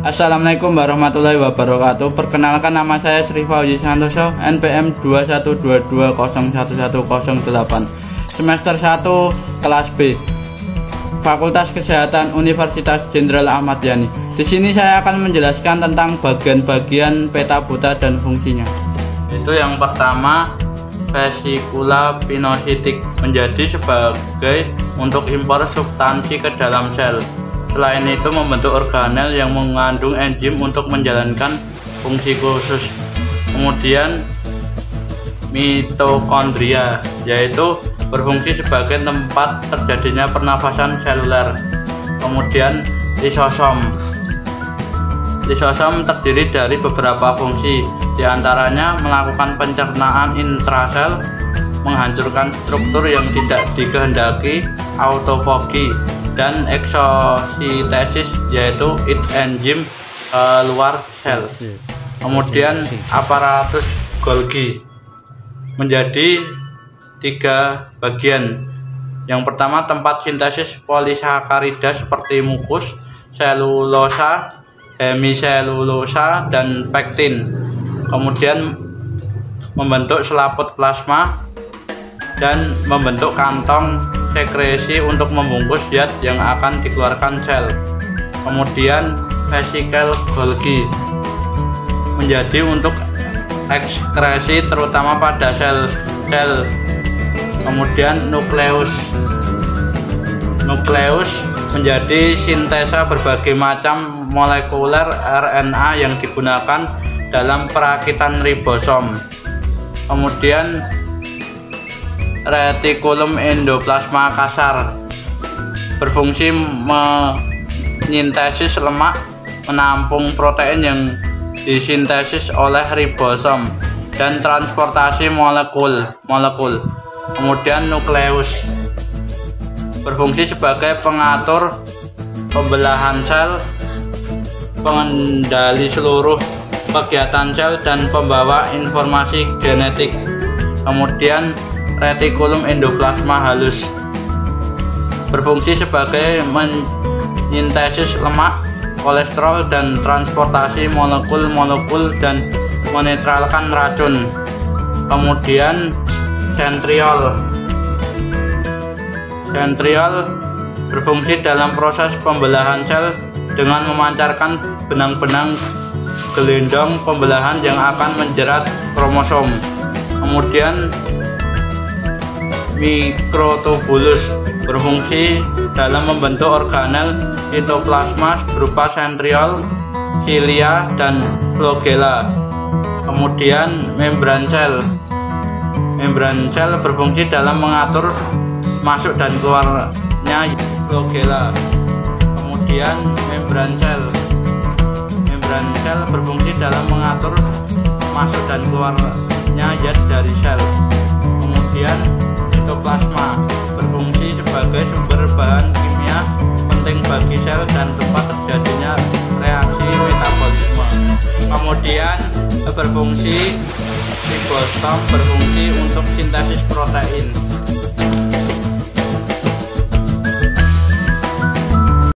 Assalamualaikum warahmatullahi wabarakatuh. Perkenalkan, nama saya Sri Fauzi Santoso, NPM 212201108, semester 1 kelas B, Fakultas Kesehatan Universitas Jenderal Ahmad Yani. Di sini saya akan menjelaskan tentang bagian-bagian peta buta dan fungsinya. Itu yang pertama, vesikula pinositik, menjadi sebagai untuk impor substansi ke dalam sel. Selain itu membentuk organel yang mengandung enzim untuk menjalankan fungsi khusus. Kemudian mitokondria, yaitu berfungsi sebagai tempat terjadinya pernafasan seluler. Kemudian lisosom. Lisosom terdiri dari beberapa fungsi, diantaranya melakukan pencernaan intrasel, menghancurkan struktur yang tidak dikehendaki, autofagi, dan eksositesis, yaitu eat enzim keluar sel. Kemudian aparatus Golgi menjadi 3 bagian. Yang pertama, tempat sintesis polisakarida seperti mukus, selulosa, hemiselulosa, dan pektin. Kemudian membentuk selaput plasma dan membentuk kantong sekresi untuk membungkus zat yang akan dikeluarkan sel. Kemudian vesikel Golgi menjadi untuk ekskresi terutama pada sel-sel. Kemudian nukleus. Nukleus menjadi sintesa berbagai macam molekuler RNA yang digunakan dalam perakitan ribosom. Kemudian retikulum endoplasma kasar berfungsi menyintesis lemak, menampung protein yang disintesis oleh ribosom, dan transportasi molekul. Kemudian nukleus berfungsi sebagai pengatur pembelahan sel, pengendali seluruh kegiatan sel, dan pembawa informasi genetik. Kemudian retikulum endoplasma halus berfungsi sebagai menyintesis lemak, kolesterol, dan transportasi molekul-molekul dan menetralkan racun. Kemudian sentriol. Sentriol berfungsi dalam proses pembelahan sel dengan memancarkan benang-benang gelindong pembelahan yang akan menjerat kromosom. Kemudian mikrotubulus berfungsi dalam membentuk organel sitoplasma berupa sentriol, silia, dan flagella. Kemudian membran sel. Membran sel berfungsi dalam mengatur masuk dan keluarnya flagella. Kemudian membran sel. Membran sel berfungsi dalam mengatur masuk dan keluarnya zat dari sel. Kemudian sitoplasma berfungsi sebagai sumber bahan kimia penting bagi sel dan tempat terjadinya reaksi metabolisme. Kemudian ribosom berfungsi untuk sintesis protein.